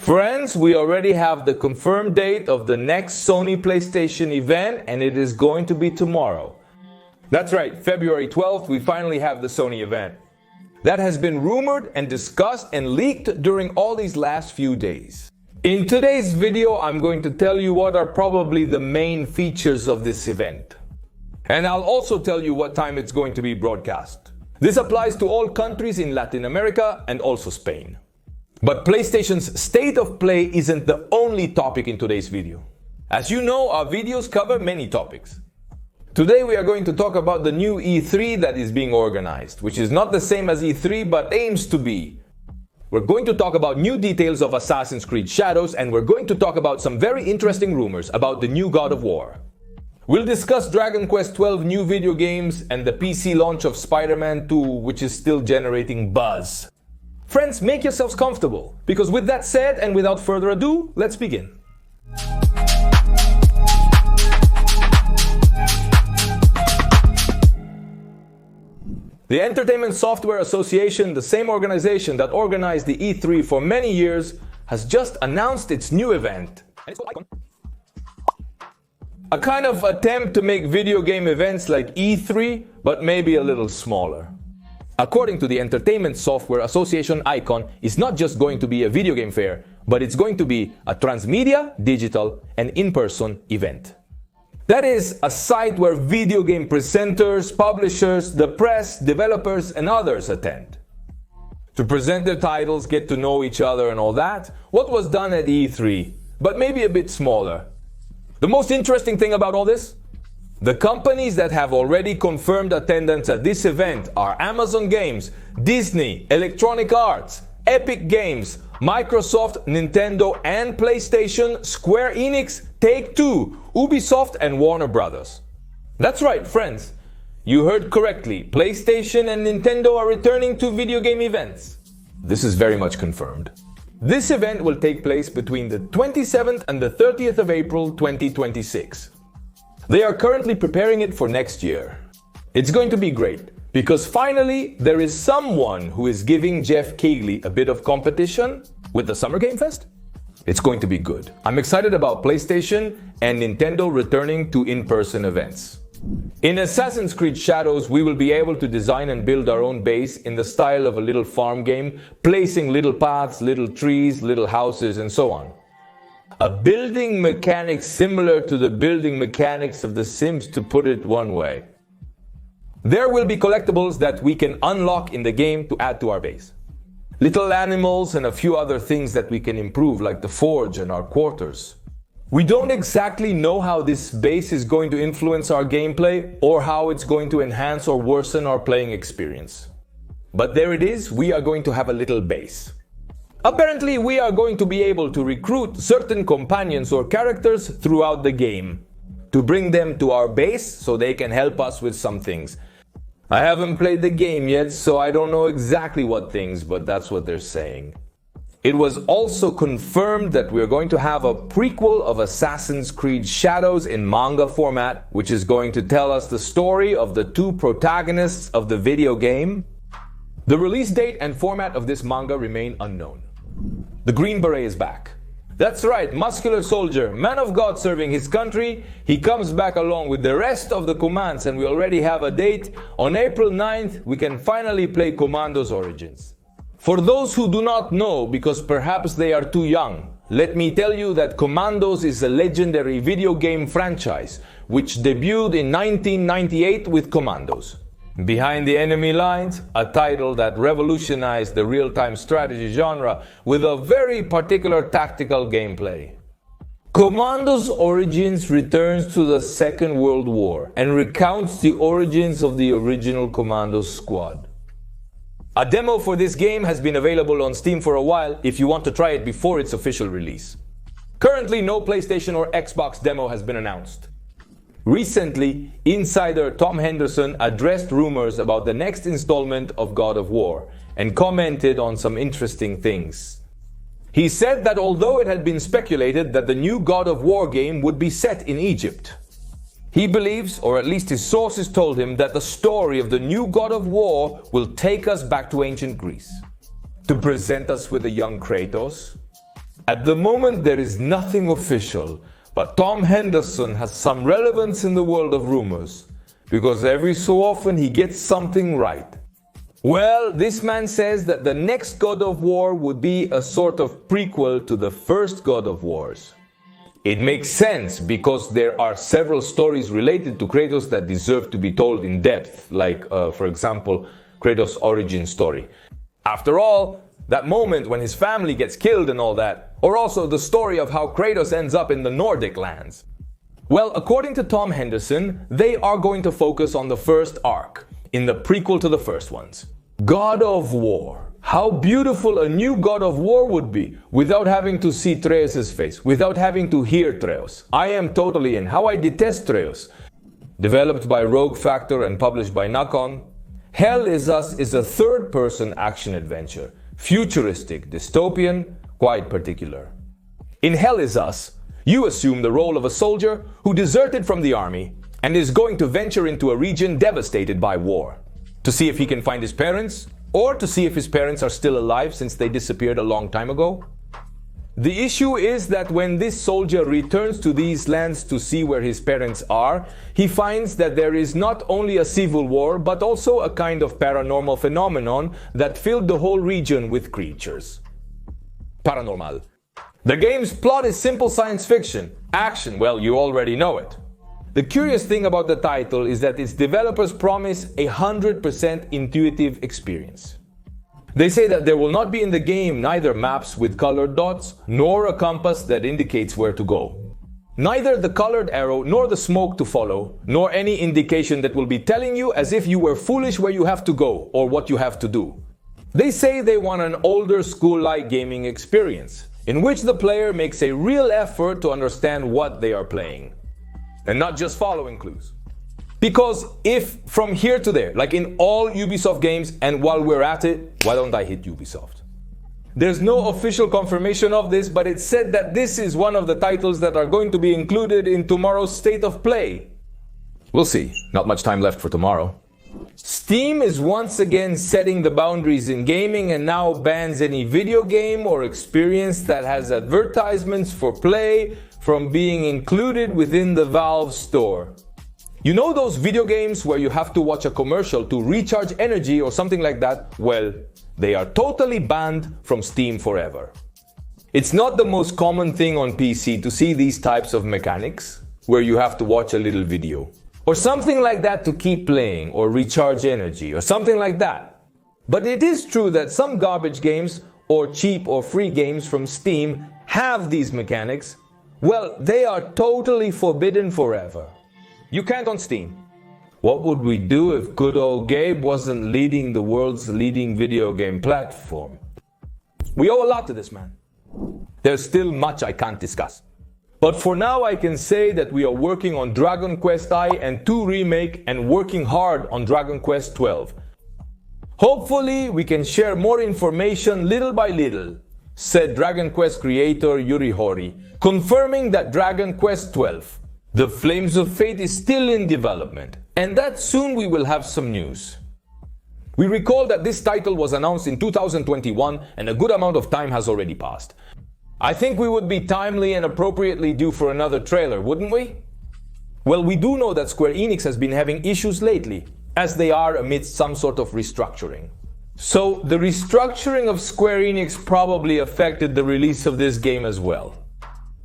Friends, we already have the confirmed date of the next Sony PlayStation event, and it is going to be tomorrow. That's right, February 12th, we finally have the Sony event. That has been rumored and discussed and leaked during all these last few days. In today's video, I'm going to tell you what are probably the main features of this event. And I'll also tell you what time it's going to be broadcast. This applies to all countries in Latin America and also Spain. But PlayStation's state of play isn't the only topic in today's video. As you know, our videos cover many topics. Today we are going to talk about the new E3 that is being organized, which is not the same as E3 but aims to be. We're going to talk about new details of Assassin's Creed Shadows, and we're going to talk about some very interesting rumors about the new God of War. We'll discuss Dragon Quest XII new video games and the PC launch of Spiderman 2, which is still generating buzz. Friends, make yourselves comfortable, because with that said and without further ado, let's begin. The Entertainment Software Association, the same organization that organized the E3 for many years, has just announced its new event. A kind of attempt to make video game events like E3, but maybe a little smaller. According to the Entertainment Software Association, ICON is not just going to be a video game fair, but it's going to be a transmedia, digital, and in-person event. That is a site where video game presenters, publishers, the press, developers, and others attend. To present their titles, get to know each other and all that, what was done at E3, but maybe a bit smaller. The most interesting thing about all this? The companies that have already confirmed attendance at this event are Amazon Games, Disney, Electronic Arts, Epic Games, Microsoft, Nintendo and PlayStation, Square Enix, Take-Two, Ubisoft and Warner Brothers. That's right, friends. You heard correctly. PlayStation and Nintendo are returning to video game events. This is very much confirmed. This event will take place between the 27th and the 30th of April 2026. They are currently preparing it for next year. It's going to be great, because finally there is someone who is giving Jeff Keighley a bit of competition with the Summer Game Fest. It's going to be good. I'm excited about PlayStation and Nintendo returning to in-person events. In Assassin's Creed Shadows, we will be able to design and build our own base in the style of a little farm game, placing little paths, little trees, little houses, and so on. A building mechanic similar to the building mechanics of The Sims, to put it one way. There will be collectibles that we can unlock in the game to add to our base. Little animals and a few other things that we can improve, like the forge and our quarters. We don't exactly know how this base is going to influence our gameplay or how it's going to enhance or worsen our playing experience. But there it is, we are going to have a little base. Apparently, we are going to be able to recruit certain companions or characters throughout the game, to bring them to our base so they can help us with some things. I haven't played the game yet, so I don't know exactly what things, but that's what they're saying. It was also confirmed that we're going to have a prequel of Assassin's Creed Shadows in manga format, which is going to tell us the story of the two protagonists of the video game. The release date and format of this manga remain unknown. The Green Beret is back. That's right, muscular soldier, man of God serving his country. He comes back along with the rest of the commands, and we already have a date. On April 9th, we can finally play Commando's Origins. For those who do not know, because perhaps they are too young, let me tell you that Commandos is a legendary video game franchise, which debuted in 1998 with Commandos. Behind the Enemy Lines, a title that revolutionized the real-time strategy genre with a very particular tactical gameplay. Commandos Origins returns to the Second World War and recounts the origins of the original Commandos squad. A demo for this game has been available on Steam for a while if you want to try it before its official release. Currently, no PlayStation or Xbox demo has been announced. Recently, insider Tom Henderson addressed rumors about the next installment of God of War and commented on some interesting things. He said that although it had been speculated that the new God of War game would be set in Egypt, he believes, or at least his sources told him, that the story of the new God of War will take us back to ancient Greece to present us with a young Kratos. At the moment, there is nothing official, but Tom Henderson has some relevance in the world of rumors, because every so often he gets something right. Well, this man says that the next God of War would be a sort of prequel to the first God of Wars. It makes sense because there are several stories related to Kratos that deserve to be told in depth, like, for example, Kratos' origin story. After all, that moment when his family gets killed and all that, or also the story of how Kratos ends up in the Nordic lands. Well, according to Tom Henderson, they are going to focus on the first arc, in the prequel to the first ones. God of War. How beautiful a new God of War would be, without having to see Atreus' face, without having to hear Atreus. I am totally in. How I detest Atreus. Developed by Rogue Factor and published by Nakon, Hell Is Us is a third-person action-adventure. Futuristic, dystopian, quite particular. In Hell Is Us, you assume the role of a soldier who deserted from the army and is going to venture into a region devastated by war, to see if he can find his parents, or to see if his parents are still alive since they disappeared a long time ago. The issue is that when this soldier returns to these lands to see where his parents are, he finds that there is not only a civil war, but also a kind of paranormal phenomenon that filled the whole region with creatures. Paranormal. The game's plot is simple science fiction. Action, well, you already know it. The curious thing about the title is that its developers promise a 100% intuitive experience. They say that there will not be in the game neither maps with colored dots, nor a compass that indicates where to go. Neither the colored arrow, nor the smoke to follow, nor any indication that will be telling you as if you were foolish where you have to go, or what you have to do. They say they want an older school-like gaming experience, in which the player makes a real effort to understand what they are playing, and not just following clues. Because if from here to there, like in all Ubisoft games, and while we're at it, why don't I hit Ubisoft? There's no official confirmation of this, but it's said that this is one of the titles that are going to be included in tomorrow's State of Play. We'll see. Not much time left for tomorrow. Steam is once again setting the boundaries in gaming and now bans any video game or experience that has advertisements for play from being included within the Valve store. You know those video games where you have to watch a commercial to recharge energy or something like that? Well, they are totally banned from Steam forever. It's not the most common thing on PC to see these types of mechanics, where you have to watch a little video, or something like that to keep playing or recharge energy, or something like that. But it is true that some garbage games, or cheap or free games from Steam, have these mechanics. Well, they are totally forbidden forever. You can't on Steam. What would we do if good old Gabe wasn't leading the world's leading video game platform? We owe a lot to this man. There's still much I can't discuss. But for now I can say that we are working on Dragon Quest I and 2 Remake and working hard on Dragon Quest 12. Hopefully we can share more information little by little, said Dragon Quest creator Yuri Hori, confirming that Dragon Quest 12, The Flames of Fate, is still in development, and that soon we will have some news. We recall that this title was announced in 2021 and a good amount of time has already passed. I think we would be timely and appropriately due for another trailer, wouldn't we? Well, we do know that Square Enix has been having issues lately, as they are amidst some sort of restructuring. So the restructuring of Square Enix probably affected the release of this game as well.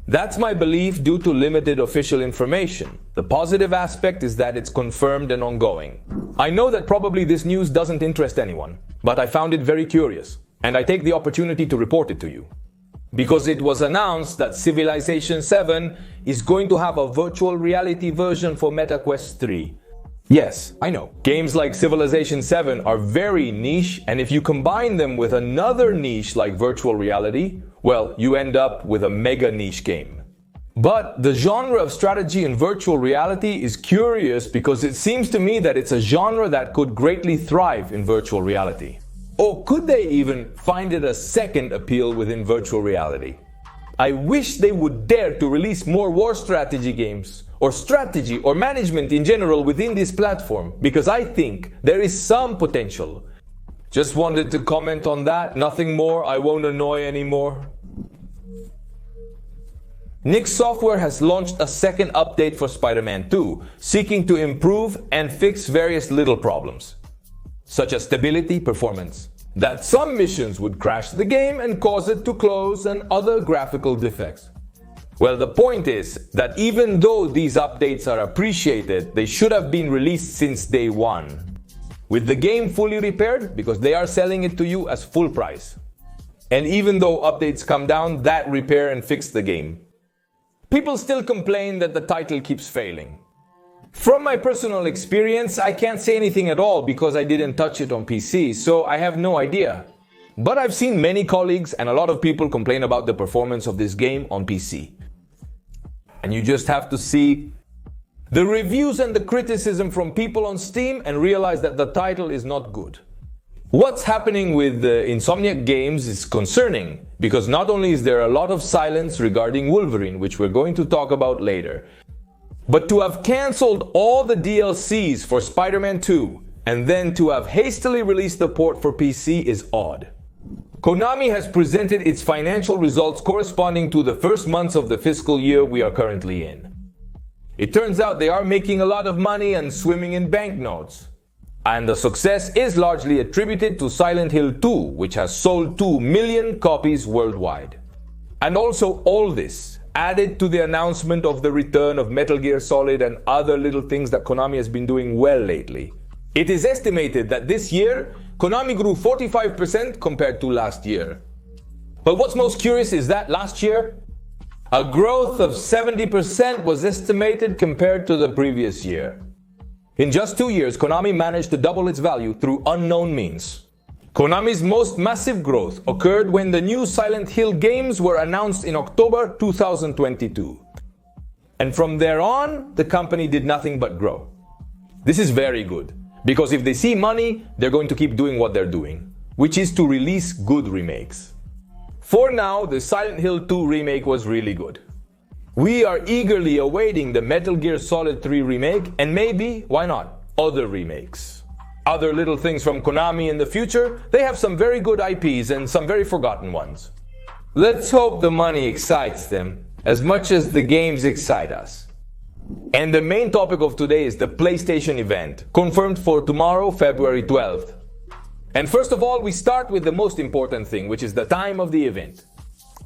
That's my belief due to limited official information. The positive aspect is that it's confirmed and ongoing. I know that probably this news doesn't interest anyone, but I found it very curious, and I take the opportunity to report it to you. Because it was announced that Civilization 7 is going to have a virtual reality version for MetaQuest 3. Yes, I know. Games like Civilization 7 are very niche, and if you combine them with another niche like virtual reality, well, you end up with a mega niche game. But the genre of strategy in virtual reality is curious because it seems to me that it's a genre that could greatly thrive in virtual reality. Or could they even find it a second appeal within virtual reality? I wish they would dare to release more war strategy games, or strategy or management in general within this platform, because I think there is some potential. Just wanted to comment on that, nothing more. I won't annoy anymore. Nix Software has launched a second update for Spider-Man 2, seeking to improve and fix various little problems, such as stability, performance, that some missions would crash the game and cause it to close, and other graphical defects. Well, the point is that even though these updates are appreciated, they should have been released since day one, with the game fully repaired, because they are selling it to you as full price. And even though updates come down, that repair and fix the game. People still complain that the title keeps failing. From my personal experience, I can't say anything at all because I didn't touch it on PC, so I have no idea. But I've seen many colleagues and a lot of people complain about the performance of this game on PC. And you just have to see the reviews and the criticism from people on Steam and realize that the title is not good. What's happening with Insomniac Games is concerning, because not only is there a lot of silence regarding Wolverine, which we're going to talk about later, but to have cancelled all the DLCs for Spider-Man 2 and then to have hastily released the port for PC is odd. Konami has presented its financial results corresponding to the first months of the fiscal year we are currently in. It turns out they are making a lot of money and swimming in banknotes. And the success is largely attributed to Silent Hill 2, which has sold 2 million copies worldwide. And also all this added to the announcement of the return of Metal Gear Solid and other little things that Konami has been doing well lately. It is estimated that this year, Konami grew 45% compared to last year. But what's most curious is that last year, a growth of 70% was estimated compared to the previous year. In just 2 years, Konami managed to double its value through unknown means. Konami's most massive growth occurred when the new Silent Hill games were announced in October 2022. And from there on, the company did nothing but grow. This is very good, because if they see money, they're going to keep doing what they're doing, which is to release good remakes. For now, the Silent Hill 2 remake was really good. We are eagerly awaiting the Metal Gear Solid 3 remake, and maybe, why not, other remakes. Other little things from Konami in the future, they have some very good IPs and some very forgotten ones. Let's hope the money excites them as much as the games excite us. And the main topic of today is the PlayStation event, confirmed for tomorrow, February 12th. And first of all, we start with the most important thing, which is the time of the event.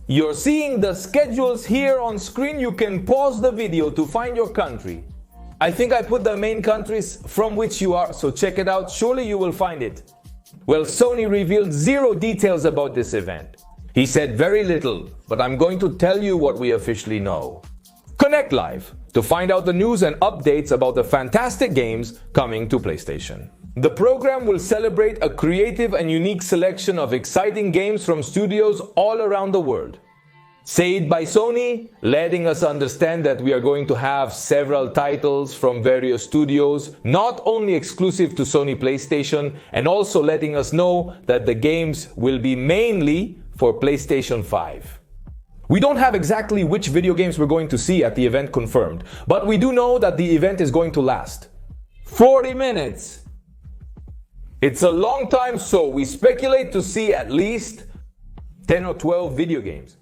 You're seeing the schedules here on screen. You can pause the video to find your country. I think I put the main countries from which you are, so check it out. Surely you will find it. Well, Sony revealed zero details about this event. He said very little, but I'm going to tell you what we officially know. Connect Live to find out the news and updates about the fantastic games coming to PlayStation. The program will celebrate a creative and unique selection of exciting games from studios all around the world. Say it by Sony, letting us understand that we are going to have several titles from various studios, not only exclusive to Sony PlayStation, and also letting us know that the games will be mainly for PlayStation 5. We don't have exactly which video games we're going to see at the event confirmed, but we do know that the event is going to last 40 minutes. It's a long time, so we speculate to see at least 10 or 12 video games.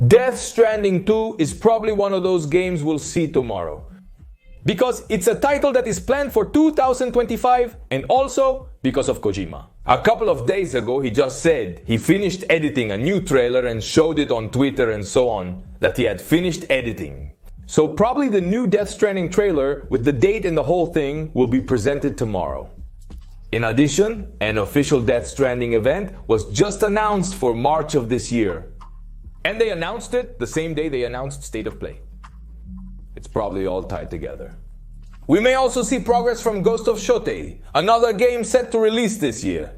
Death Stranding 2 is probably one of those games we'll see tomorrow, because it's a title that is planned for 2025, and also because of Kojima. A couple of days ago, he just said he finished editing a new trailer and showed it on Twitter and so on, that he had finished editing. So probably the new Death Stranding trailer with the date and the whole thing will be presented tomorrow. In addition, an official Death Stranding event was just announced for March of this year. And they announced it the same day they announced State of Play. It's probably all tied together. We may also see progress from Ghost of Shotei, another game set to release this year.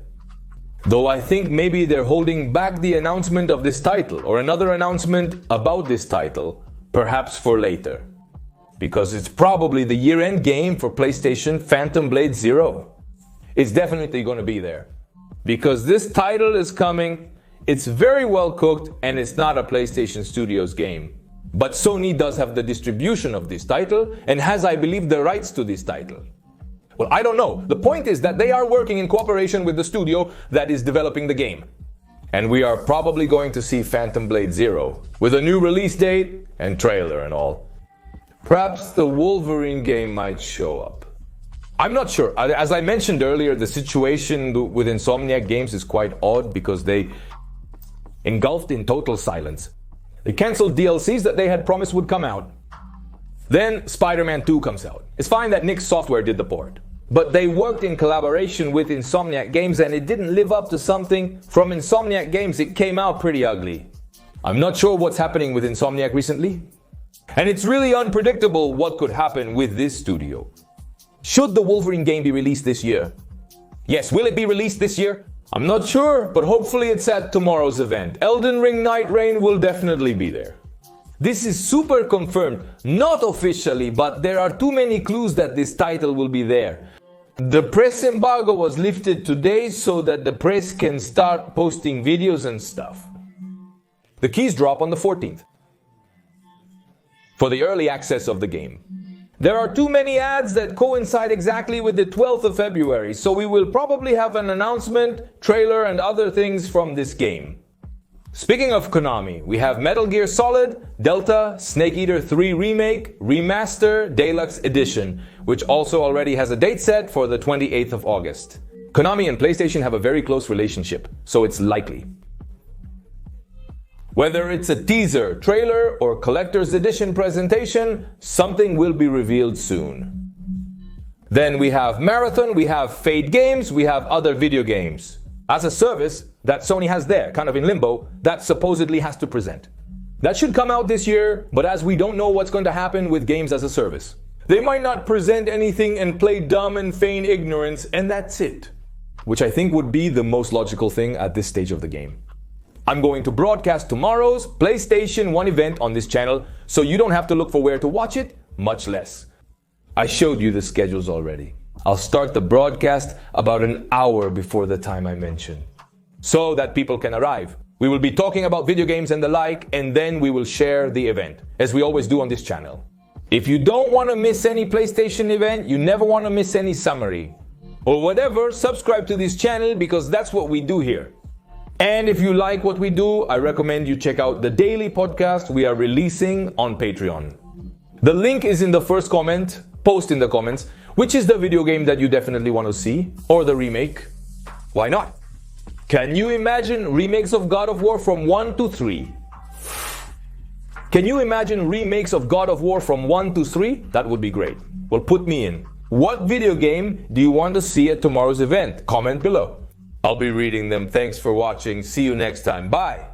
Though I think maybe they're holding back the announcement of this title, or another announcement about this title, perhaps for later. Because it's probably the year-end game for PlayStation Phantom Blade Zero. It's definitely going to be there. Because this title is coming, it's very well cooked, and it's not a PlayStation Studios game. But Sony does have the distribution of this title, and has, I believe, the rights to this title. Well, I don't know. The point is that they are working in cooperation with the studio that is developing the game. And we are probably going to see Phantom Blade Zero, with a new release date and trailer and all. Perhaps the Wolverine game might show up. I'm not sure. As I mentioned earlier, the situation with Insomniac Games is quite odd because they engulfed in total silence. They cancelled DLCs that they had promised would come out. Then Spiderman 2 comes out. It's fine that Nick Software did the port, but they worked in collaboration with Insomniac Games and it didn't live up to something from Insomniac Games. It came out pretty ugly. I'm not sure what's happening with Insomniac recently, and it's really unpredictable what could happen with this studio. Should the Wolverine game be released this year? Yes, will it be released this year? I'm not sure, but hopefully it's at tomorrow's event. Elden Ring Night Reign will definitely be there. This is super confirmed, not officially, but there are too many clues that this title will be there. The press embargo was lifted today so that the press can start posting videos and stuff. The keys drop on the 14th for the early access of the game. There are too many ads that coincide exactly with the 12th of February, so we will probably have an announcement, trailer, and other things from this game. Speaking of Konami, we have Metal Gear Solid, Delta, Snake Eater 3 Remake, Remaster, Deluxe Edition, which also already has a date set for the 28th of August. Konami and PlayStation have a very close relationship, so it's likely. Whether it's a teaser, trailer, or collector's edition presentation, something will be revealed soon. Then we have Marathon, we have Fate Games, we have other video games as a service that Sony has there, kind of in limbo, that supposedly has to present. That should come out this year, but as we don't know what's going to happen with games as a service. They might not present anything and play dumb and feign ignorance, and that's it. Which I think would be the most logical thing at this stage of the game. I'm going to broadcast tomorrow's PlayStation 1 event on this channel, so you don't have to look for where to watch it, much less. I showed you the schedules already. I'll start the broadcast about an hour before the time I mentioned, so that people can arrive. We will be talking about video games and the like, and then we will share the event, as we always do on this channel. If you don't want to miss any PlayStation event, you never want to miss any summary, or whatever, subscribe to this channel because that's what we do here. And if you like what we do, I recommend you check out the daily podcast we are releasing on Patreon. The link is in the first comment, post in the comments, which is the video game that you definitely want to see, or the remake. Why not? Can you imagine remakes of God of War from 1 to 3? Can you imagine remakes of God of War from 1 to 3? That would be great. Well, put me in. What video game do you want to see at tomorrow's event? Comment below. I'll be reading them. Thanks for watching. See you next time. Bye.